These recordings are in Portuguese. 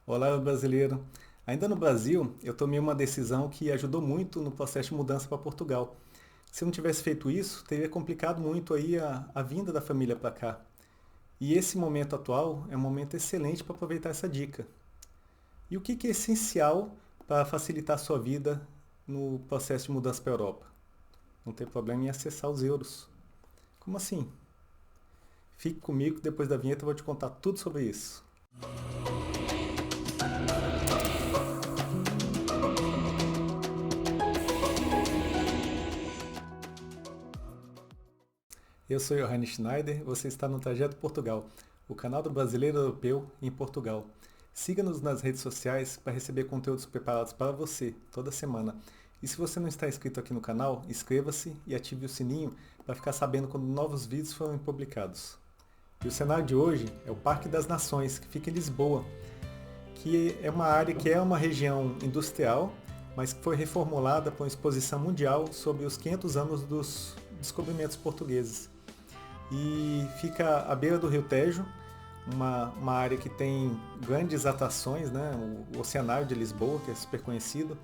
Olá, brasileiro. Ainda no Brasil, eu tomei uma decisão que ajudou muito no processo de mudança para Portugal. Se eu não tivesse feito isso, teria complicado muito aí a vinda da família para cá. E esse momento atual é um momento excelente para aproveitar essa dica. E o que é essencial para facilitar a sua vida no processo de mudança para a Europa? Não tem problema em acessar os euros. Como assim? Fique comigo, depois da vinheta eu vou te contar tudo sobre isso. Eu sou Johannes Schneider, você está no Trajeto Portugal, o canal do brasileiro europeu em Portugal. Siga-nos nas redes sociais para receber conteúdos preparados para você toda semana. E se você não está inscrito aqui no canal, inscreva-se e ative o sininho para ficar sabendo quando novos vídeos forem publicados. E o cenário de hoje é o Parque das Nações, que fica em Lisboa, que é uma área que é uma região industrial, mas que foi reformulada para uma exposição mundial sobre os 500 anos dos descobrimentos portugueses. E fica à beira do Rio Tejo, uma área que tem grandes atrações, né? O Oceanário de Lisboa, que é super conhecido.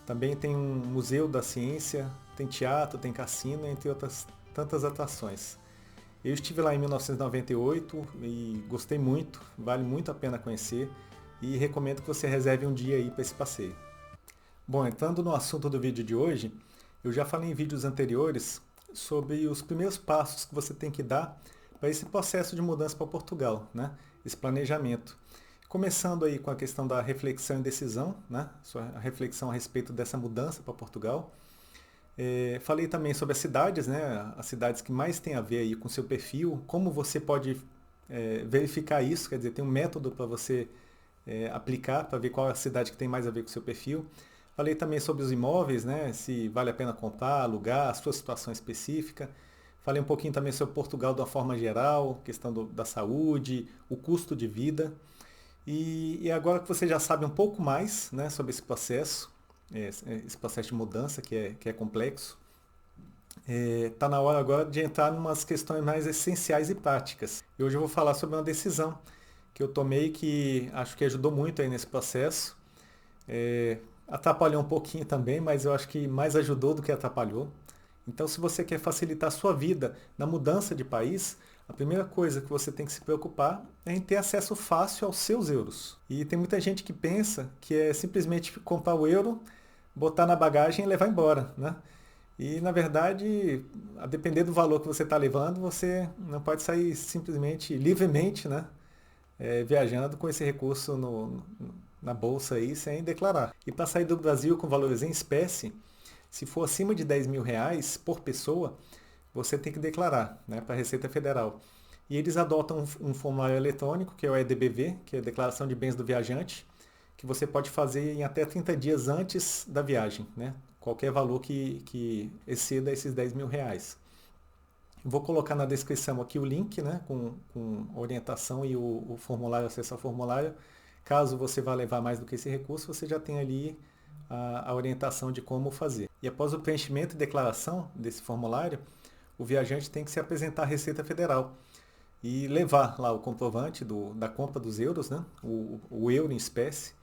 Também tem um museu da ciência, tem teatro, tem cassino, entre outras tantas atrações. Eu estive lá em 1998 e gostei muito, vale muito a pena conhecer e recomendo que você reserve um dia aí para esse passeio. Bom, entrando no assunto do vídeo de hoje, eu já falei em vídeos anteriores sobre os primeiros passos que você tem que dar para esse processo de mudança para Portugal, né? Esse planejamento. Começando aí com a questão da reflexão e decisão, né? A reflexão a respeito dessa mudança para Portugal. Falei também sobre as cidades, né? As cidades que mais têm a ver aí com o seu perfil, como você pode verificar isso, quer dizer, tem um método para você aplicar para ver qual é a cidade que tem mais a ver com o seu perfil. Falei também sobre os imóveis, né? Se vale a pena comprar, alugar, a sua situação específica. Falei um pouquinho também sobre Portugal de uma forma geral, questão da saúde, o custo de vida. E agora que você já sabe um pouco mais, né, sobre esse processo de mudança que é complexo, está na hora agora de entrar em umas questões mais essenciais e práticas. E hoje eu vou falar sobre uma decisão que eu tomei que acho que ajudou muito aí nesse processo. Atrapalhou um pouquinho também, mas eu acho que mais ajudou do que atrapalhou. Então, se você quer facilitar a sua vida na mudança de país, a primeira coisa que você tem que se preocupar é em ter acesso fácil aos seus euros. E tem muita gente que pensa que é simplesmente comprar o euro, botar na bagagem e levar embora, né? E na verdade, a depender do valor que você está levando, você não pode sair simplesmente livremente, né? Viajando com esse recurso na bolsa aí sem declarar. E para sair do Brasil com valores em espécie, se for acima de 10 mil reais por pessoa, você tem que declarar, né, para a Receita Federal. E eles adotam um formulário eletrônico, que é o EDBV, que é a Declaração de Bens do Viajante, que você pode fazer em até 30 dias antes da viagem, né? Qualquer valor que exceda esses 10 mil reais. Vou colocar na descrição aqui o link, né, com orientação e o formulário, acesso ao formulário. Caso você vá levar mais do que esse recurso, você já tem ali a orientação de como fazer. E após o preenchimento e declaração desse formulário, o viajante tem que se apresentar à Receita Federal e levar lá o comprovante da compra dos euros, né, o euro em espécie.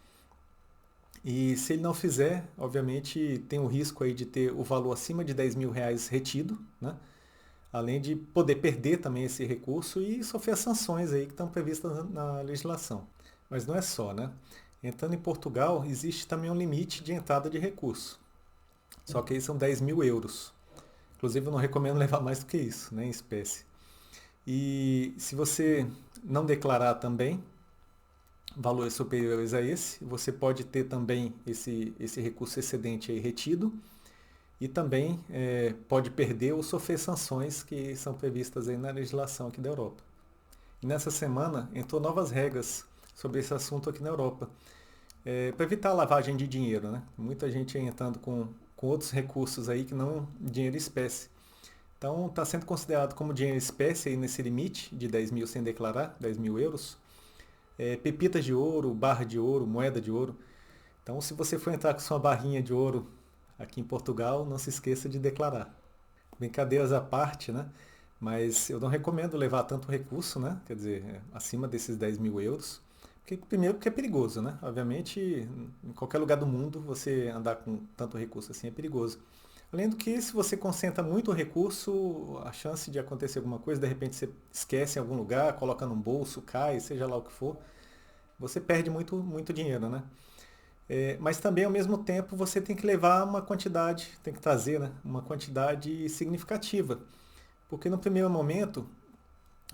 E se ele não fizer, obviamente tem o risco aí de ter o valor acima de 10 mil reais retido, né? Além de poder perder também esse recurso e sofrer as sanções aí que estão previstas na legislação. Mas não é só, né? Entrando em Portugal, existe também um limite de entrada de recurso. Só que aí são 10 mil euros. Inclusive, eu não recomendo levar mais do que isso, né, em espécie. E se você não declarar também valores superiores a esse, você pode ter também esse recurso excedente aí retido e também pode perder ou sofrer sanções que são previstas aí na legislação aqui da Europa. E nessa semana entrou novas regras sobre esse assunto aqui na Europa, para evitar a lavagem de dinheiro, né? Muita gente entrando com outros recursos aí que não dinheiro espécie. Então está sendo considerado como dinheiro espécie aí nesse limite de 10 mil sem declarar, 10 mil euros. Pepitas de ouro, barra de ouro, moeda de ouro. Então se você for entrar com sua barrinha de ouro aqui em Portugal, não se esqueça de declarar. Brincadeiras à parte, né? Mas eu não recomendo levar tanto recurso, né? Quer dizer, acima desses 10 mil euros, Primeiro porque é perigoso, né? Obviamente, em qualquer lugar do mundo, você andar com tanto recurso assim é perigoso. Além do que, se você concentra muito o recurso, a chance de acontecer alguma coisa, de repente você esquece em algum lugar, coloca num bolso, cai, seja lá o que for, você perde muito, muito dinheiro, né? Mas também, ao mesmo tempo, você tem que levar uma quantidade, tem que trazer, né, uma quantidade significativa. Porque no primeiro momento,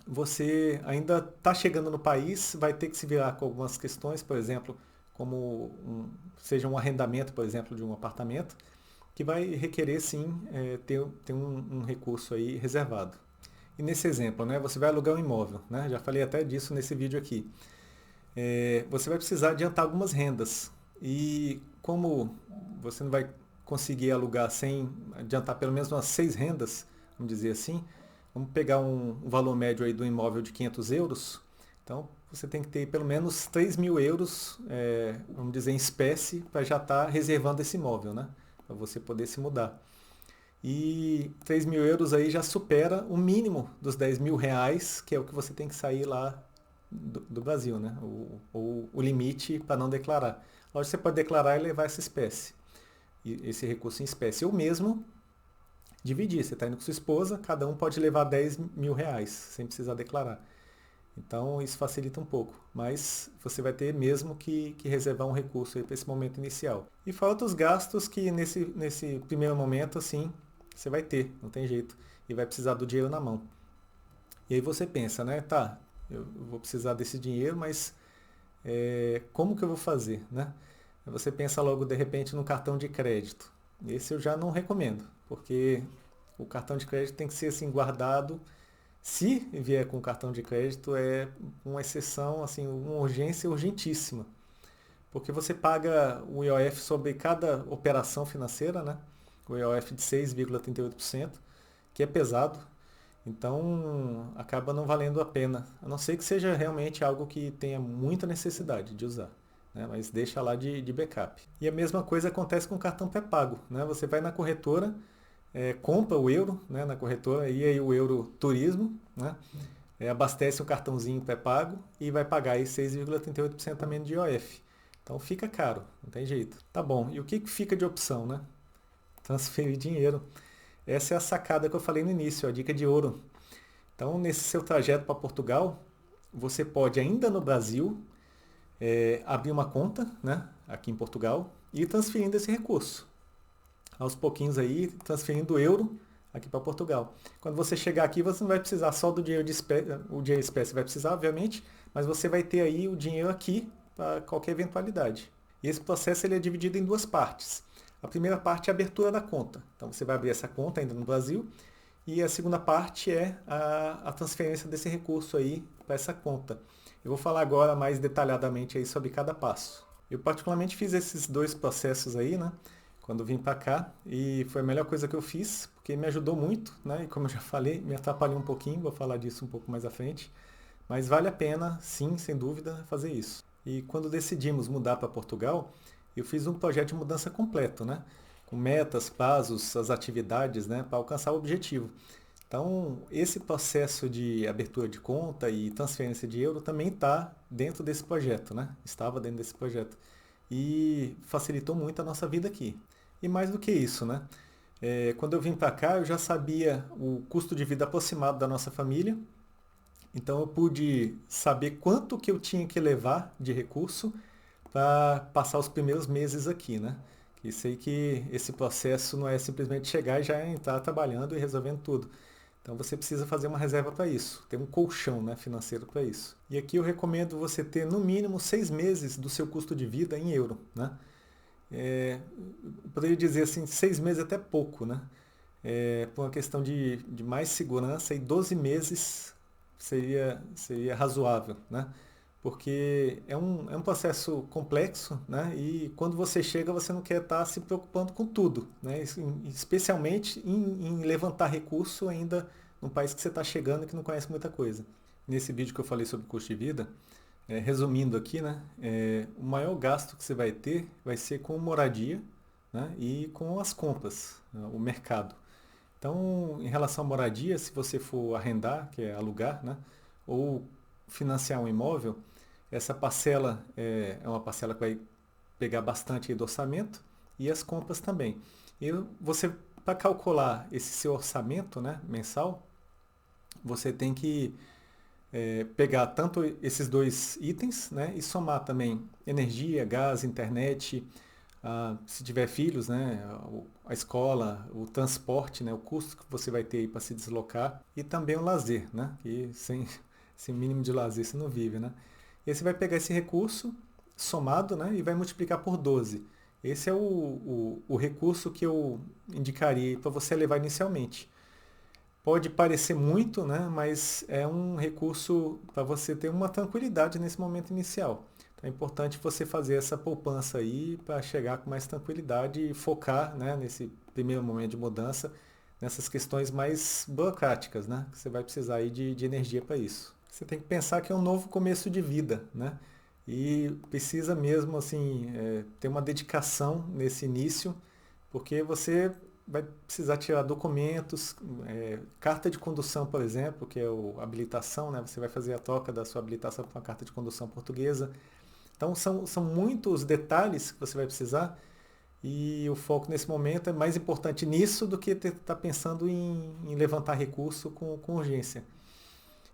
você ainda está chegando no país, vai ter que se virar com algumas questões, por exemplo, como seja um arrendamento, por exemplo, de um apartamento, que vai requerer sim ter um recurso aí reservado. E nesse exemplo, né, você vai alugar um imóvel, né, já falei até disso nesse vídeo aqui. Você vai precisar adiantar algumas rendas. E como você não vai conseguir alugar sem adiantar pelo menos umas 6 rendas, vamos dizer assim, vamos pegar um valor médio aí do imóvel de 500 euros, então você tem que ter pelo menos 3.000 euros, vamos dizer, em espécie, para já estar reservando esse imóvel, né? Para você poder se mudar. E 3.000 euros aí já supera o mínimo dos 10.000 reais, que é o que você tem que sair lá do Brasil, né? O limite para não declarar. Lógico que você pode declarar e levar essa espécie, esse recurso em espécie. Ou mesmo dividir. Você está indo com sua esposa, cada um pode levar 10.000 reais, sem precisar declarar. Então isso facilita um pouco, mas você vai ter mesmo que reservar um recurso para esse momento inicial. E fora outros gastos que nesse primeiro momento, assim, você vai ter, não tem jeito, e vai precisar do dinheiro na mão. E aí você pensa, né, tá, eu vou precisar desse dinheiro, mas como que eu vou fazer, né? Você pensa logo de repente no cartão de crédito. Esse eu já não recomendo, porque o cartão de crédito tem que ser assim guardado. Se vier com cartão de crédito é uma exceção, assim, uma urgência urgentíssima, porque você paga o IOF sobre cada operação financeira, né? O IOF de 6,38%, que é pesado. Então, acaba não valendo a pena, a não ser que seja realmente algo que tenha muita necessidade de usar, né? Mas deixa lá de backup. E a mesma coisa acontece com o cartão pré-pago, né? Você vai na corretora, compra o euro, né, na corretora, e aí o euro turismo, né? Abastece o cartãozinho pré-pago e vai pagar aí 6,38% também de IOF. Então fica caro, não tem jeito. Tá bom, e o que fica de opção, né? Transferir dinheiro. Essa é a sacada que eu falei no início, a dica de ouro. Então, nesse seu trajeto para Portugal, você pode ainda no Brasil abrir uma conta, né, aqui em Portugal e ir transferindo esse recurso. Aos pouquinhos aí, transferindo euro aqui para Portugal. Quando você chegar aqui, você não vai precisar só do dinheiro de espécie, o dinheiro de espécie vai precisar, obviamente, mas você vai ter aí o dinheiro aqui para qualquer eventualidade. E esse processo ele é dividido em duas partes. A primeira parte é a abertura da conta. Então você vai abrir essa conta ainda no Brasil. E a segunda parte é a transferência desse recurso aí para essa conta. Eu vou falar agora mais detalhadamente aí sobre cada passo. Eu particularmente fiz esses dois processos aí, né? Quando vim para cá, e foi a melhor coisa que eu fiz, porque me ajudou muito, né? E como eu já falei, me atrapalhou um pouquinho, vou falar disso um pouco mais à frente. Mas vale a pena, sim, sem dúvida, fazer isso. E quando decidimos mudar para Portugal, eu fiz um projeto de mudança completo, né? Com metas, prazos, as atividades, né? Para alcançar o objetivo. Então, esse processo de abertura de conta e transferência de euro também está dentro desse projeto, né? Estava dentro desse projeto. E facilitou muito a nossa vida aqui. E mais do que isso, né? Quando eu vim para cá, eu já sabia o custo de vida aproximado da nossa família. Então, eu pude saber quanto que eu tinha que levar de recurso para passar os primeiros meses aqui, né? E sei que esse processo não é simplesmente chegar e já entrar trabalhando e resolvendo tudo. Então você precisa fazer uma reserva para isso, ter um colchão, né, financeiro para isso. E aqui eu recomendo você ter no mínimo 6 meses do seu custo de vida em euro, né? Eu poderia dizer assim, 6 meses é até pouco, né? Por uma questão de mais segurança, e 12 meses seria razoável, né? Porque é um processo complexo, né? E quando você chega, você não quer estar se preocupando com tudo, né? Especialmente em levantar recurso ainda num país que você está chegando e que não conhece muita coisa. Nesse vídeo que eu falei sobre custo de vida, resumindo aqui, né? O maior gasto que você vai ter vai ser com moradia, né? E com as compras, né? O mercado. Então, em relação à moradia, se você for arrendar, que é alugar, né? Ou financiar um imóvel, Essa parcela é uma parcela que vai pegar bastante aí do orçamento e as compras também. E você, para calcular esse seu orçamento, né, mensal, você tem que pegar tanto esses dois itens, né, e somar também energia, gás, internet, se tiver filhos, né, a escola, o transporte, né, o custo que você vai ter para se deslocar e também o lazer, né, que sem mínimo de lazer você não vive, né. E aí você vai pegar esse recurso somado, né, e vai multiplicar por 12. Esse é o recurso que eu indicaria para você levar inicialmente. Pode parecer muito, né, mas é um recurso para você ter uma tranquilidade nesse momento inicial. Então é importante você fazer essa poupança aí para chegar com mais tranquilidade e focar, né, nesse primeiro momento de mudança, nessas questões mais burocráticas, né, que você vai precisar aí de energia para isso. Você tem que pensar que é um novo começo de vida, né, e precisa mesmo assim ter uma dedicação nesse início, porque você vai precisar tirar documentos, carta de condução, por exemplo, que é a habilitação, né? Você vai fazer a troca da sua habilitação para uma carta de condução portuguesa. Então são muitos detalhes que você vai precisar e o foco nesse momento é mais importante nisso do que estar pensando em levantar recurso com urgência.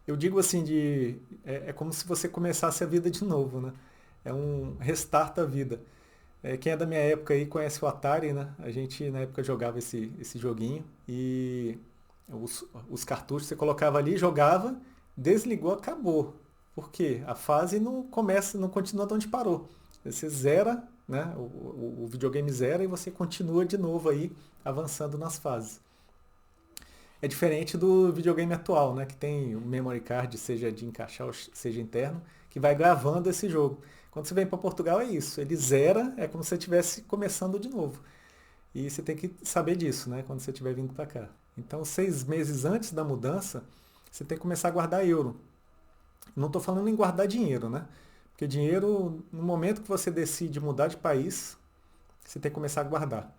Eu digo assim, é como se você começasse a vida de novo, né? É um restart da vida. Quem é da minha época aí conhece o Atari, né? A gente na época jogava esse joguinho e os cartuchos você colocava ali, jogava, desligou, acabou. Por quê? A fase não começa, não continua de onde parou. Você zera, né? O videogame zera e você continua de novo aí avançando nas fases. É diferente do videogame atual, né? Que tem o memory card, seja de encaixar ou seja interno, que vai gravando esse jogo. Quando você vem para Portugal é isso, ele zera, é como se você estivesse começando de novo. E você tem que saber disso, né? Quando você estiver vindo para cá. Então, 6 meses antes da mudança, você tem que começar a guardar euro. Não estou falando em guardar dinheiro, né? Porque dinheiro, no momento que você decide mudar de país, você tem que começar a guardar.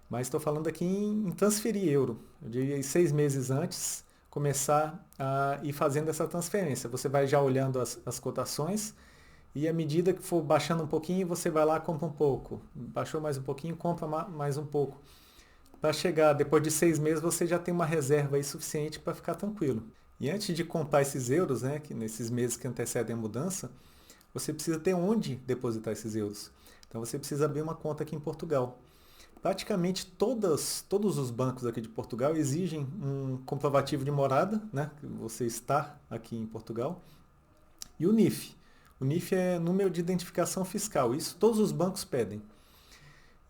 Mas estou falando aqui em transferir euro. Eu diria 6 meses antes, começar a ir fazendo essa transferência. Você vai já olhando as cotações e à medida que for baixando um pouquinho, você vai lá e compra um pouco. Baixou mais um pouquinho, compra mais um pouco. Para chegar, depois de 6 meses, você já tem uma reserva aí suficiente para ficar tranquilo. E antes de comprar esses euros, né, que nesses meses que antecedem a mudança, você precisa ter onde depositar esses euros. Então você precisa abrir uma conta aqui em Portugal. Praticamente todos os bancos aqui de Portugal exigem um comprovativo de morada, né, que você está aqui em Portugal, e o NIF. O NIF é número de identificação fiscal. Isso todos os bancos pedem.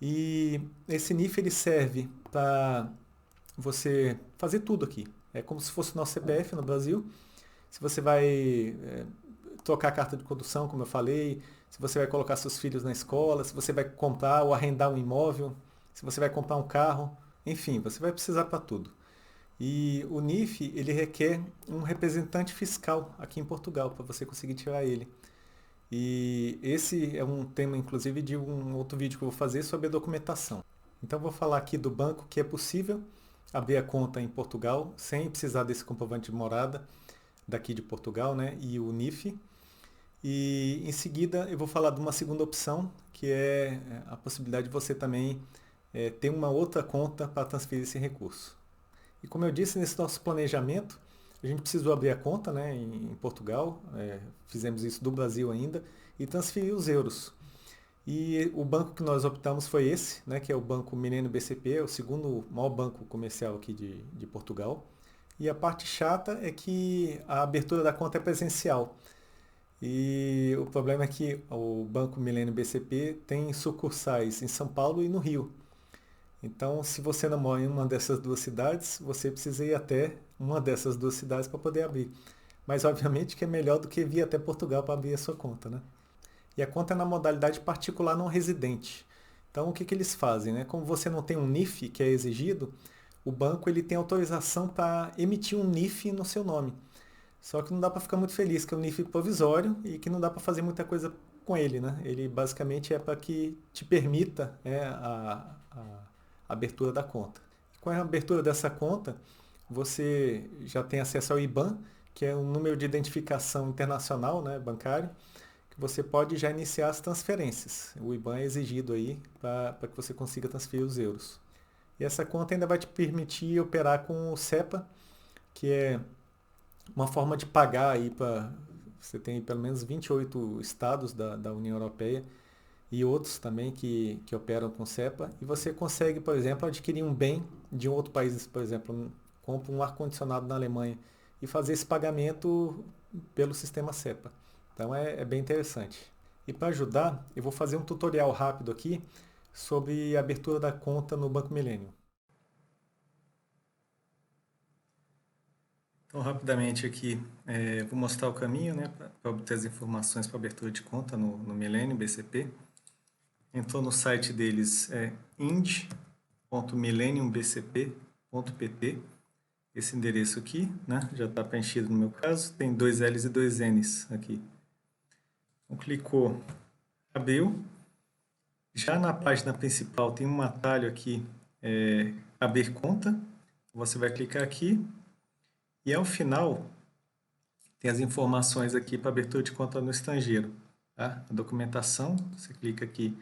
E esse NIF ele serve para você fazer tudo aqui. É como se fosse o nosso CPF no Brasil. Se você vai trocar a carta de condução, como eu falei, se você vai colocar seus filhos na escola, se você vai comprar ou arrendar um imóvel, se você vai comprar um carro, enfim, você vai precisar para tudo. E o NIF, ele requer um representante fiscal aqui em Portugal, para você conseguir tirar ele. E esse é um tema, inclusive, de um outro vídeo que eu vou fazer sobre a documentação. Então, eu vou falar aqui do banco que é possível abrir a conta em Portugal sem precisar desse comprovante de morada daqui de Portugal, né? E o NIF. E em seguida eu vou falar de uma segunda opção, que é a possibilidade de você também ter uma outra conta para transferir esse recurso. E como eu disse, nesse nosso planejamento, a gente precisou abrir a conta, né, em Portugal, fizemos isso do Brasil ainda, e transferir os euros. E o banco que nós optamos foi esse, né, que é o Banco Milênio BCP, o segundo maior banco comercial aqui de Portugal. E a parte chata é que a abertura da conta é presencial. E o problema é que o Banco Milênio BCP tem sucursais em São Paulo e no Rio. Então, se você não mora em uma dessas duas cidades, você precisa ir até uma dessas duas cidades para poder abrir. Mas, obviamente, que é melhor do que vir até Portugal para abrir a sua conta, né? E a conta é na modalidade particular não residente. Então, o que, que eles fazem, né? Como você não tem um NIF que é exigido, o banco ele tem autorização para emitir um NIF no seu nome. Só que não dá para ficar muito feliz, que é um NIF provisório e que não dá para fazer muita coisa com ele, né? Ele basicamente é para que te permita a abertura da conta. Com a abertura dessa conta, você já tem acesso ao IBAN, que é um número de identificação internacional, né, bancário, que você pode já iniciar as transferências. O IBAN é exigido aí para que você consiga transferir os euros. E essa conta ainda vai te permitir operar com o SEPA, que é uma forma de pagar aí para... Você tem pelo menos 28 estados da União Europeia e outros também que operam com SEPA. E você consegue, por exemplo, adquirir um bem de um outro país, por exemplo, compra um ar-condicionado na Alemanha e fazer esse pagamento pelo sistema SEPA. Então é bem interessante. E para ajudar, eu vou fazer um tutorial rápido aqui sobre a abertura da conta no Banco Millennium. Então, rapidamente aqui, vou mostrar o caminho, né, para obter as informações para abertura de conta no Millennium BCP. Entrou no site deles, ind.millenniumbcp.pt, esse endereço aqui, né, já está preenchido no meu caso, tem 2 L's e 2 N's aqui. Então, clicou, abriu. Já na página principal tem um atalho aqui, abrir conta, você vai clicar aqui. E ao final, tem as informações aqui para abertura de conta no estrangeiro. Tá? A documentação, você clica aqui.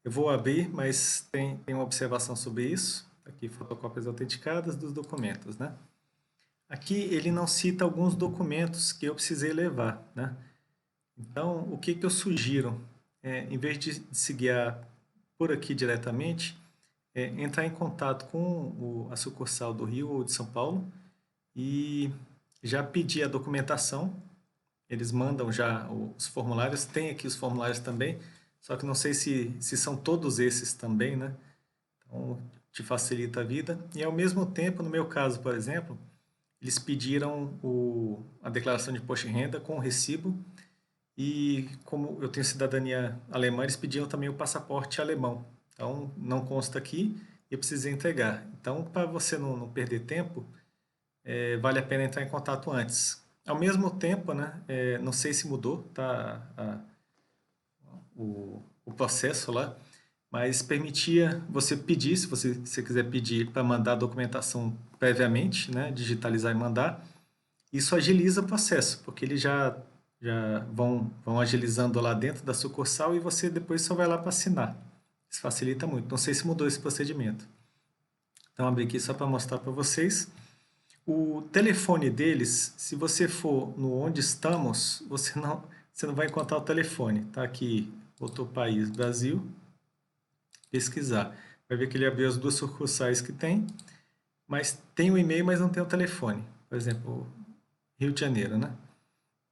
Eu vou abrir, mas tem uma observação sobre isso. Aqui, fotocópias autenticadas dos documentos. Né? Aqui, ele não cita alguns documentos que eu precisei levar. Né? Então, o que eu sugiro? Em vez de se guiar por aqui diretamente, entrar em contato com a sucursal do Rio ou de São Paulo, e já pedi a documentação, eles mandam já os formulários, tem aqui os formulários também, só que não sei se são todos esses também, né? Então, te facilita a vida. E ao mesmo tempo, no meu caso, por exemplo, eles pediram a declaração de imposto de renda com o recibo, e como eu tenho cidadania alemã, eles pediram também o passaporte alemão. Então, não consta aqui e eu precisei entregar. Então, para você não perder tempo, vale a pena entrar em contato antes. Ao mesmo tempo, né, não sei se mudou o processo lá, mas permitia você pedir, se você quiser pedir para mandar a documentação previamente, né, digitalizar e mandar, isso agiliza o processo, porque eles já vão agilizando lá dentro da sucursal e você depois só vai lá para assinar. Isso facilita muito. Não sei se mudou esse procedimento. Então, abri aqui só para mostrar para vocês. O telefone deles, se você for no Onde Estamos, você não vai encontrar o telefone. Tá aqui, botou país, Brasil, pesquisar. Vai ver que ele abriu as 2 sucursais que tem, mas tem o e-mail, mas não tem o telefone. Por exemplo, Rio de Janeiro, né?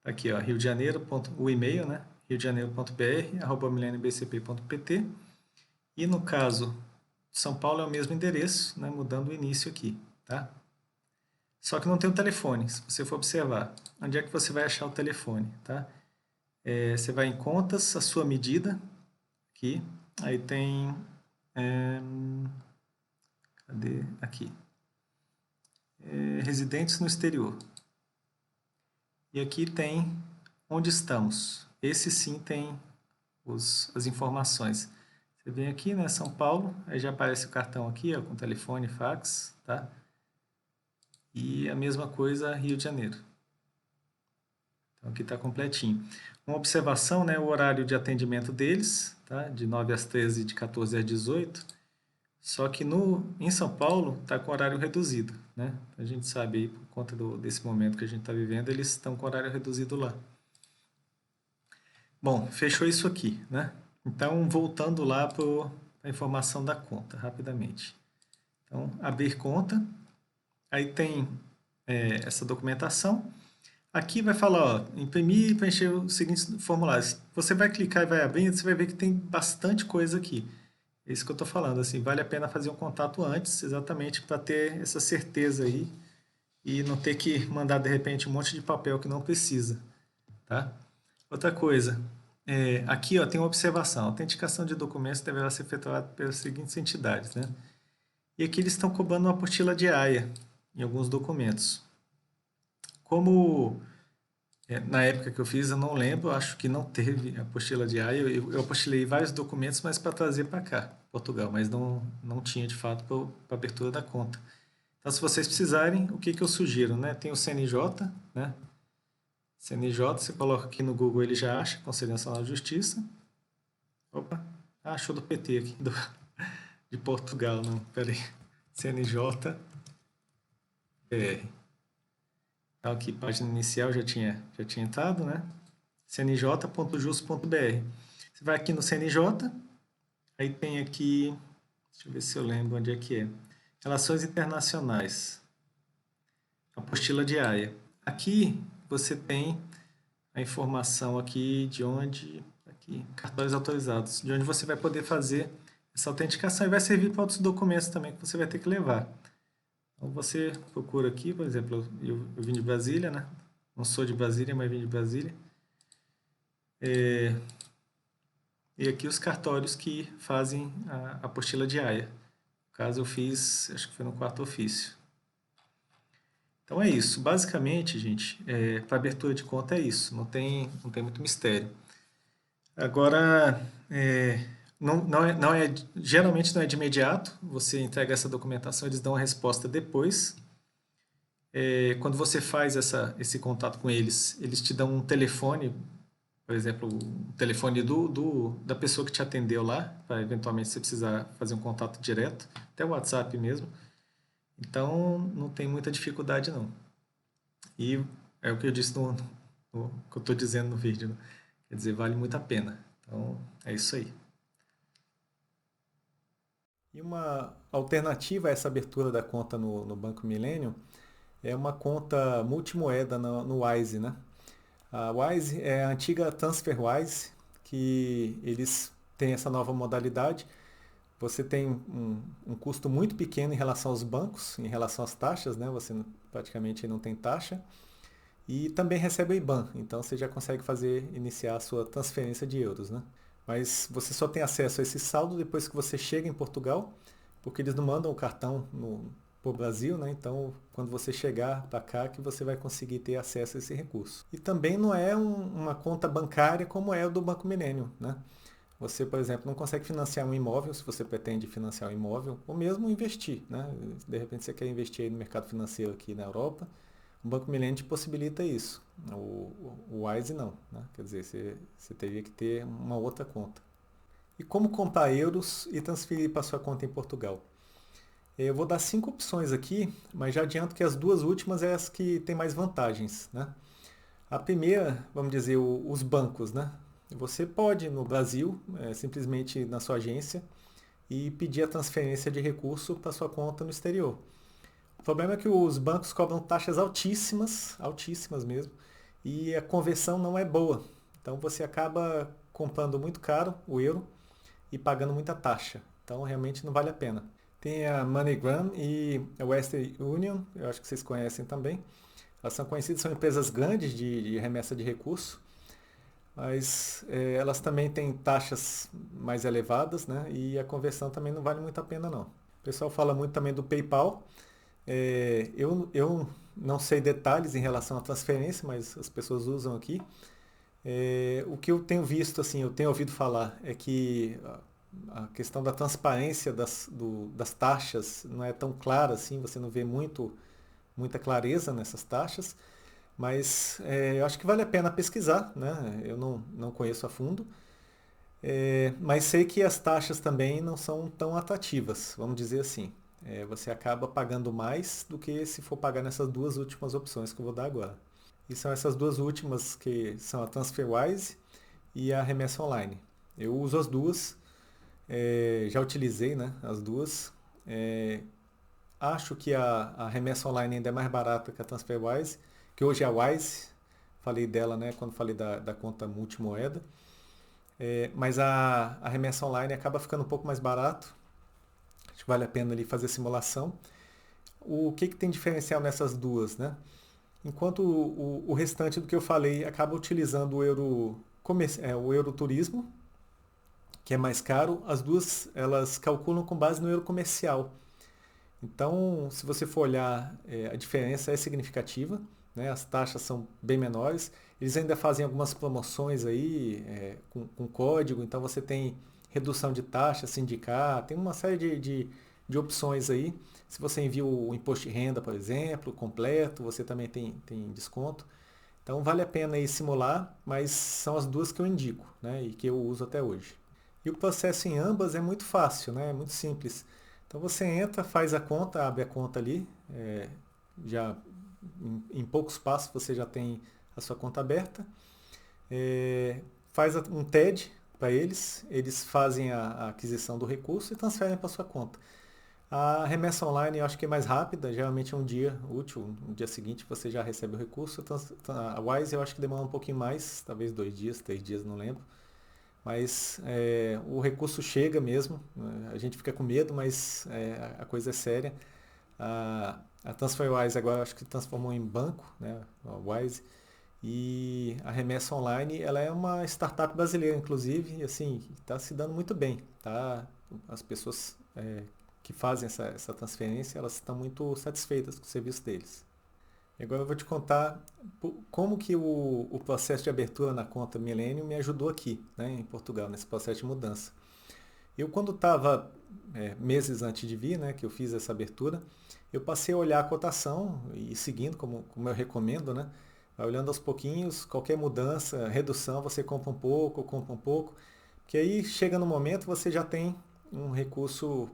Tá aqui, ó, Rio de Janeiro, o e-mail, né? riodejaneiro.br@millenniumbcp.pt. E no caso, São Paulo é o mesmo endereço, né? Mudando o início aqui, tá? Só que não tem o telefone, se você for observar. Onde é que você vai achar o telefone? Tá? Você vai em contas, a sua medida, aqui, aí tem, cadê? Aqui, residentes no exterior. E aqui tem onde estamos. Esse sim tem as informações. Você vem aqui, né, São Paulo, aí já aparece o cartão aqui, ó, com telefone, fax, tá? E a mesma coisa Rio de Janeiro. Então aqui está completinho. Uma observação, né, o horário de atendimento deles, tá? De 9 às 13, de 14 às 18. Só que em São Paulo está com horário reduzido. Né? A gente sabe aí, por conta desse momento que a gente está vivendo, eles estão com horário reduzido lá. Bom, fechou isso aqui. Né? Então, voltando lá para a informação da conta, rapidamente. Então, abrir conta. Aí tem essa documentação. Aqui vai falar, ó, imprimir e preencher os seguintes formulários. Você vai clicar e vai abrindo, você vai ver que tem bastante coisa aqui. É isso que eu estou falando, assim, vale a pena fazer um contato antes, exatamente para ter essa certeza aí e não ter que mandar, de repente, um monte de papel que não precisa. Tá? Outra coisa, aqui ó, tem uma observação, a autenticação de documentos deverá ser efetuada pelas seguintes entidades. Né? E aqui eles estão cobrando uma apostila diária em alguns documentos. Como na época que eu fiz, eu não lembro, acho que não teve apostila diária. Eu apostilei vários documentos, mas para trazer para cá, Portugal, mas não tinha de fato para abertura da conta. Então, se vocês precisarem, o que eu sugiro? Né? Tem o CNJ, né? CNJ, você coloca aqui no Google, ele já acha, Conselho Nacional de Justiça. Opa, achou do PT aqui, de Portugal, não, peraí. CNJ, BR. Então aqui, página inicial já tinha entrado, né? cnj.jus.br. Você vai aqui no CNJ, aí tem aqui, deixa eu ver se eu lembro onde é que é. Relações Internacionais. Apostila diária. Aqui você tem a informação aqui de onde, aqui, cartões autorizados, de onde você vai poder fazer essa autenticação e vai servir para outros documentos também que você vai ter que levar. Então você procura aqui, por exemplo, eu vim de Brasília, né? Não sou de Brasília, mas vim de Brasília. E aqui os cartórios que fazem a apostila diária. No caso eu fiz, acho que foi no quarto ofício. Então é isso. Basicamente, gente, para abertura de conta é isso. Não tem muito mistério. Agora, geralmente não é de imediato. Você entrega essa documentação, eles dão a resposta depois. Quando você faz esse contato com eles, eles te dão um telefone, por exemplo, o telefone da pessoa que te atendeu lá, para eventualmente você precisar fazer um contato direto, até o WhatsApp mesmo. Então, não tem muita dificuldade, não. E é o que eu disse que eu estou dizendo no vídeo, né? Quer dizer, vale muito a pena. Então, é isso aí. E uma alternativa a essa abertura da conta no Banco Millennium é uma conta multimoeda no Wise, né? A Wise é a antiga TransferWise, que eles têm essa nova modalidade. Você tem um custo muito pequeno em relação aos bancos, em relação às taxas, né? Você praticamente não tem taxa. E também recebe o IBAN, então você já consegue iniciar a sua transferência de euros, né? Mas você só tem acesso a esse saldo depois que você chega em Portugal, porque eles não mandam o cartão para o Brasil, né? Então, quando você chegar para cá, que você vai conseguir ter acesso a esse recurso. E também não é uma conta bancária como é o do Banco Millennium, né? Você, por exemplo, não consegue financiar um imóvel se você pretende financiar um imóvel, ou mesmo investir, né? De repente você quer investir aí no mercado financeiro aqui na Europa, o Banco Millennium te possibilita isso. O Wise não, né? Quer dizer, você teria que ter uma outra conta. E como comprar euros e transferir para sua conta em Portugal? Eu vou dar 5 opções aqui, mas já adianto que as duas últimas é as que têm mais vantagens, né? A primeira, vamos dizer, os bancos, né? Você pode, no Brasil, simplesmente na sua agência, e pedir a transferência de recurso para sua conta no exterior. O problema é que os bancos cobram taxas altíssimas, altíssimas mesmo, e a conversão não é boa. Então você acaba comprando muito caro o euro e pagando muita taxa. Então realmente não vale a pena. Tem a MoneyGram e a Western Union, eu acho que vocês conhecem também. Elas são conhecidas, são empresas grandes de remessa de recurso, mas elas também têm taxas mais elevadas, né? E a conversão também não vale muito a pena não. O pessoal fala muito também do PayPal. Eu não sei detalhes em relação à transferência, mas as pessoas usam aqui. O que eu tenho visto, assim, eu tenho ouvido falar, é que a questão da transparência das taxas não é tão clara assim, você não vê muita clareza nessas taxas, mas eu acho que vale a pena pesquisar, né? Eu não conheço a fundo, mas sei que as taxas também não são tão atrativas, vamos dizer assim. Você acaba pagando mais do que se for pagar nessas duas últimas opções que eu vou dar agora. E são essas duas últimas que são a TransferWise e a remessa online. Eu uso as duas, já utilizei, né, as duas. Acho que a remessa online ainda é mais barata que a TransferWise, que hoje é a Wise. Falei dela, né, quando falei da conta multimoeda. Mas a remessa online acaba ficando um pouco mais barato. Acho que vale a pena ali fazer a simulação. O que tem diferencial nessas duas, né? Enquanto o restante do que eu falei acaba utilizando o euro turismo, que é mais caro, as duas elas calculam com base no euro comercial. Então, se você for olhar, a diferença é significativa, né? As taxas são bem menores. Eles ainda fazem algumas promoções aí, com código, então você tem redução de taxa, sindicar, tem uma série de opções aí. Se você envia o imposto de renda, por exemplo, completo, você também tem desconto. Então vale a pena aí simular, mas são as duas que eu indico, né, e que eu uso até hoje. E o processo em ambas é muito fácil, né, é muito simples. Então você entra, faz a conta, abre a conta ali, já em poucos passos você já tem a sua conta aberta, faz um TED para eles, eles fazem a aquisição do recurso e transferem para sua conta. A remessa online eu acho que é mais rápida, geralmente é um dia útil, no dia seguinte você já recebe o recurso. A Wise eu acho que demora um pouquinho mais, talvez 2 dias, 3 dias, não lembro. Mas o recurso chega mesmo, né? A gente fica com medo, mas a coisa é séria. A TransferWise agora acho que transformou em banco, né, a Wise, e a remessa online ela é uma startup brasileira, inclusive, e assim, está se dando muito bem. Tá? As pessoas que fazem essa transferência, elas estão muito satisfeitas com o serviço deles. E agora eu vou te contar como que o processo de abertura na conta Millennium me ajudou aqui, né, em Portugal, nesse processo de mudança. Eu quando estava meses antes de vir, né, que eu fiz essa abertura, eu passei a olhar a cotação e seguindo, como eu recomendo, né, vai olhando aos pouquinhos, qualquer mudança, redução, você compra um pouco, porque aí chega no momento você já tem um recurso,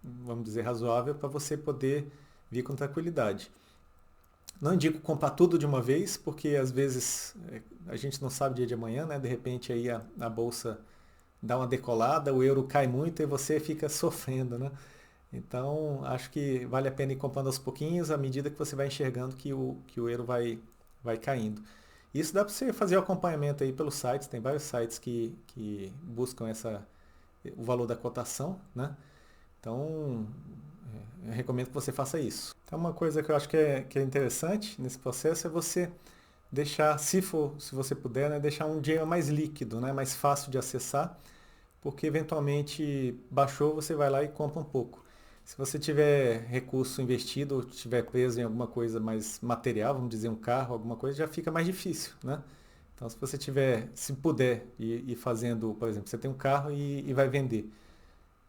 vamos dizer, razoável para você poder vir com tranquilidade. Não indico comprar tudo de uma vez, porque às vezes a gente não sabe o dia de amanhã, né? De repente aí a bolsa dá uma decolada, o euro cai muito e você fica sofrendo, né? Então acho que vale a pena ir comprando aos pouquinhos à medida que você vai enxergando que o euro vai caindo. Isso dá para você fazer o acompanhamento aí pelos sites, tem vários sites que buscam o valor da cotação, né? Então, eu recomendo que você faça isso. Então, uma coisa que eu acho que é interessante nesse processo é você deixar, se você puder, né, deixar um dinheiro mais líquido, né, mais fácil de acessar, porque eventualmente baixou, você vai lá e compra um pouco. Se você tiver recurso investido ou estiver preso em alguma coisa mais material, vamos dizer um carro, alguma coisa, já fica mais difícil, né? Então, se você tiver, se puder ir fazendo, por exemplo, você tem um carro e vai vender,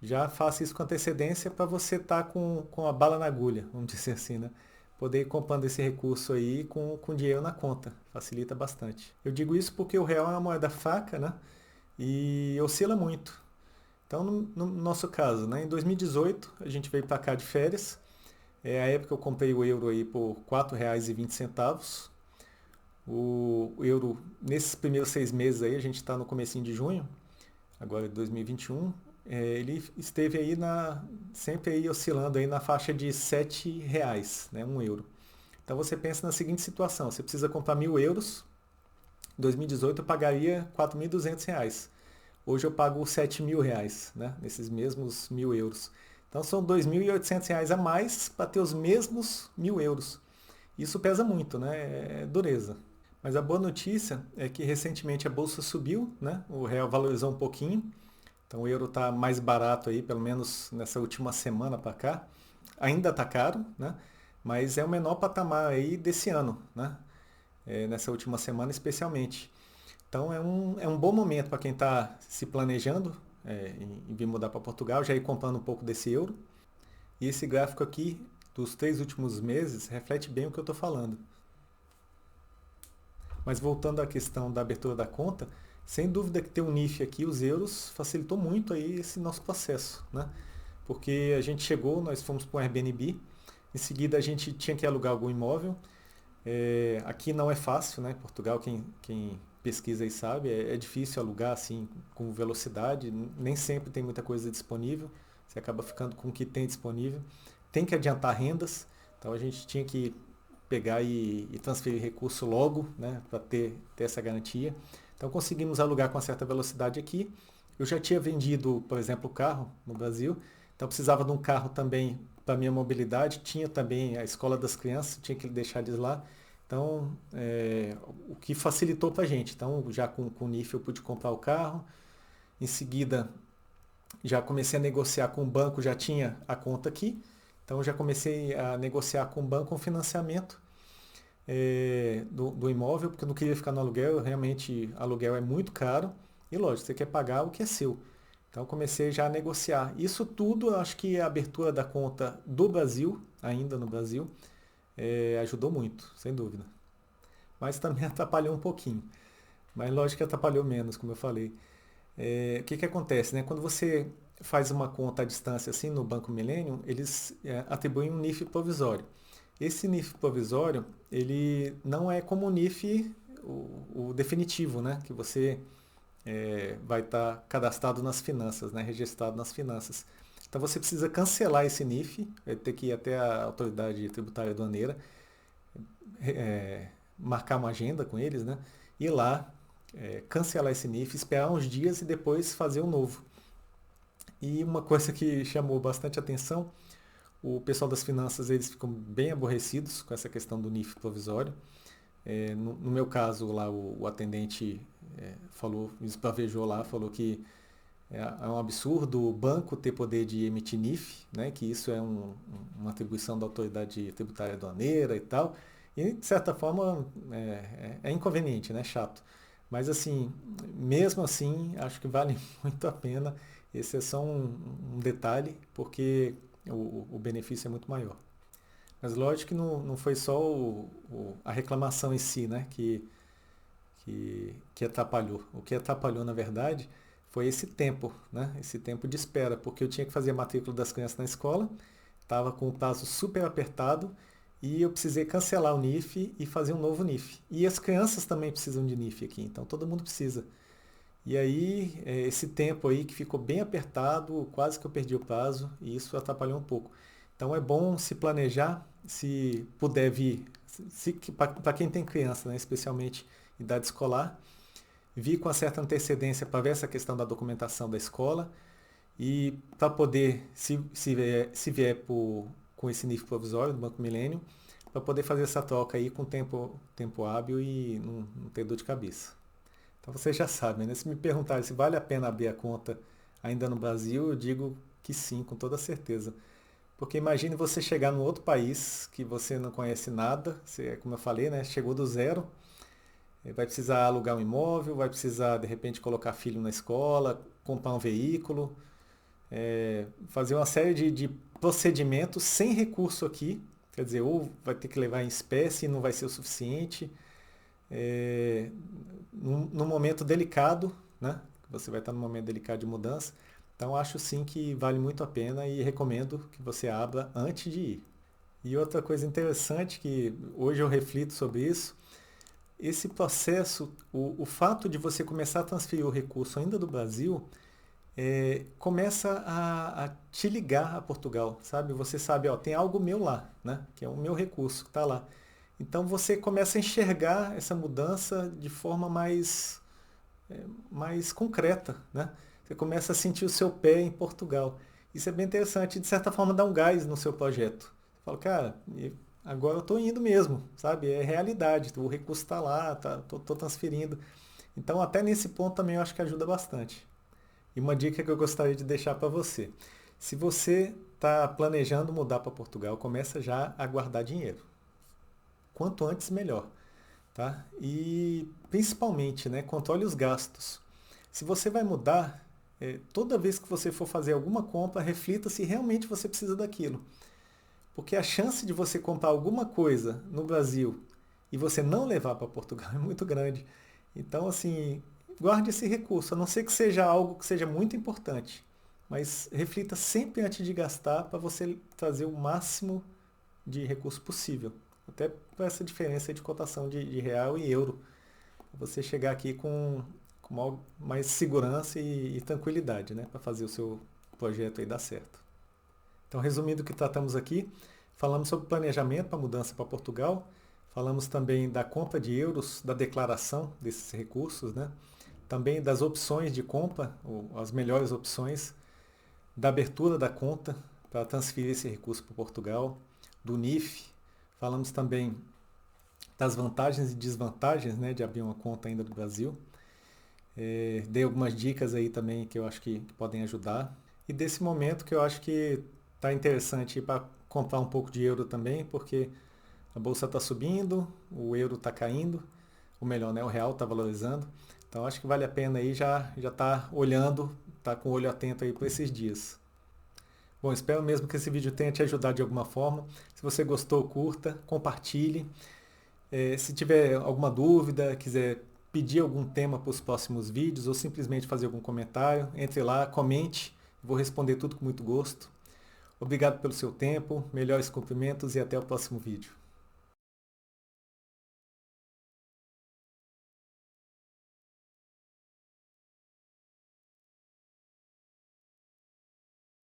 já faça isso com antecedência para você estar com a bala na agulha, vamos dizer assim, né? Poder ir comprando esse recurso aí com dinheiro na conta. Facilita bastante. Eu digo isso porque o real é uma moeda fraca, né? E oscila muito. Então, no nosso caso, né? Em 2018, a gente veio para cá de férias. É a época que eu comprei o euro aí por R$ 4,20. O euro, nesses primeiros 6 meses aí, a gente está no comecinho de junho, agora de 2021, ele esteve aí sempre aí oscilando aí na faixa de R$ 7, né, 1 euro. Então você pensa na seguinte situação, você precisa comprar 1.000 euros, em 2018 eu pagaria R$ 4.200. Hoje eu pago R$ 7.000, né, nesses mesmos 1.000 euros. Então são R$ 2.800 a mais para ter os mesmos 1.000 euros. Isso pesa muito, né, é dureza. Mas a boa notícia é que recentemente a bolsa subiu, né, o real valorizou um pouquinho. Então o euro está mais barato aí, pelo menos nessa última semana para cá. Ainda está caro, né? Mas é o menor patamar aí desse ano, né? Nessa última semana especialmente. Então é um bom momento para quem está se planejando em vir mudar para Portugal, já ir comprando um pouco desse euro. E esse gráfico aqui dos 3 últimos meses reflete bem o que eu estou falando. Mas voltando à questão da abertura da conta, sem dúvida que ter um NIF aqui, os euros, facilitou muito aí esse nosso processo, né? Porque a gente chegou, nós fomos para um Airbnb, em seguida a gente tinha que alugar algum imóvel. Aqui não é fácil, né? Portugal, quem pesquisa aí sabe, é difícil alugar assim com velocidade, nem sempre tem muita coisa disponível, você acaba ficando com o que tem disponível. Tem que adiantar rendas, então a gente tinha que pegar e transferir recurso logo, né, para ter essa garantia. Então conseguimos alugar com uma certa velocidade aqui. Eu já tinha vendido, por exemplo, o carro no Brasil, então precisava de um carro também para minha mobilidade. Tinha também a escola das crianças, tinha que deixar eles lá. Então, o que facilitou para a gente. Então, já com o NIF eu pude comprar o carro. Em seguida, já comecei a negociar com o banco, já tinha a conta aqui. Então, já comecei a negociar com o banco um financiamento do imóvel, porque eu não queria ficar no aluguel. Realmente, aluguel é muito caro. E lógico, você quer pagar o que é seu. Então, comecei já a negociar. Isso tudo, eu acho que a abertura da conta do Brasil, ainda no Brasil, ajudou muito, sem dúvida. mas também atrapalhou um pouquinho. Mas lógico que atrapalhou menos, como eu falei. O que que acontece, né? Quando você faz uma conta à distância assim no Banco Millennium, eles atribuem um NIF provisório. Esse NIF provisório, ele não é como o NIF, o definitivo, né? Que você vai estar cadastrado nas finanças, né? Registrado nas finanças. Então você precisa cancelar esse NIF, vai ter que ir até a autoridade tributária aduaneira, marcar uma agenda com eles, né? Ir lá, cancelar esse NIF, esperar uns dias e depois fazer o novo. E uma coisa que chamou bastante atenção, o pessoal das finanças eles ficam bem aborrecidos com essa questão do NIF provisório. No meu caso lá o atendente falou, esbravejou lá, falou que é um absurdo o banco ter poder de emitir NIF, né, que isso é uma atribuição da autoridade tributária aduaneira e tal. E, de certa forma, é inconveniente, né, chato. Mas, assim, mesmo assim, acho que vale muito a pena. Esse é só um detalhe, porque o benefício é muito maior. Mas, lógico que não foi só a reclamação em si, né, que atrapalhou. O que atrapalhou, na verdade, foi esse tempo, né? Esse tempo de espera, porque eu tinha que fazer a matrícula das crianças na escola, estava com o prazo super apertado e eu precisei cancelar o NIF e fazer um novo NIF. E as crianças também precisam de NIF aqui, então todo mundo precisa. E aí, esse tempo aí que ficou bem apertado, quase que eu perdi o prazo e isso atrapalhou um pouco. Então é bom se planejar, se puder vir, para quem tem criança, né, especialmente idade escolar, vir com uma certa antecedência para ver essa questão da documentação da escola e para poder, se vier com esse NIF provisório do Banco Milênio, para poder fazer essa troca aí com tempo hábil e não ter dor de cabeça. Então vocês já sabem, né? Se me perguntarem se vale a pena abrir a conta ainda no Brasil, eu digo que sim, com toda certeza. Porque imagine você chegar num outro país que você não conhece nada, você, como eu falei, né, chegou do zero, vai precisar alugar um imóvel, vai precisar de repente colocar filho na escola, comprar um veículo, fazer uma série de procedimentos sem recurso aqui, quer dizer, ou vai ter que levar em espécie e não vai ser o suficiente, num momento delicado, né? Você vai estar num momento delicado de mudança. Então acho sim que vale muito a pena e recomendo que você abra antes de ir. E outra coisa interessante que hoje eu reflito sobre isso, esse processo, o fato de você começar a transferir o recurso ainda do Brasil, começa a te ligar a Portugal, sabe? Você sabe, ó, tem algo meu lá, né? Que é o meu recurso que está lá. Então você começa a enxergar essa mudança de forma mais concreta, né? Você começa a sentir o seu pé em Portugal. Isso é bem interessante, de certa forma dá um gás no seu projeto. Você fala, cara, agora eu estou indo mesmo, sabe? É realidade, o recurso está lá, tô transferindo. Então até nesse ponto também eu acho que ajuda bastante. E uma dica que eu gostaria de deixar para você. Se você está planejando mudar para Portugal, começa já a guardar dinheiro. Quanto antes, melhor. Tá? E principalmente, né, controle os gastos. Se você vai mudar, toda vez que você for fazer alguma compra, reflita se realmente você precisa daquilo. Porque a chance de você comprar alguma coisa no Brasil e você não levar para Portugal é muito grande. Então, assim, guarde esse recurso, a não ser que seja algo que seja muito importante. Mas reflita sempre antes de gastar para você trazer o máximo de recurso possível. Até por essa diferença de cotação de real e euro. Você chegar aqui com mais segurança e tranquilidade, né? Para fazer o seu projeto aí dar certo. Então, resumindo o que tratamos aqui, falamos sobre planejamento para mudança para Portugal, falamos também da compra de euros, da declaração desses recursos, né? Também das opções de compra, as melhores opções, da abertura da conta para transferir esse recurso para Portugal, do NIF, falamos também das vantagens e desvantagens, né, de abrir uma conta ainda no Brasil. Dei algumas dicas aí também que eu acho que podem ajudar. E desse momento que eu acho que está interessante para comprar um pouco de euro também, porque a bolsa está subindo, o euro está caindo, ou melhor, né, o real está valorizando. Então acho que vale a pena aí já tá olhando, tá com o olho atento aí por esses dias. Bom, espero mesmo que esse vídeo tenha te ajudado de alguma forma. Se você gostou, curta, compartilhe. Se tiver alguma dúvida, quiser pedir algum tema para os próximos vídeos ou simplesmente fazer algum comentário, entre lá, comente, vou responder tudo com muito gosto. Obrigado pelo seu tempo, melhores cumprimentos e até o próximo vídeo.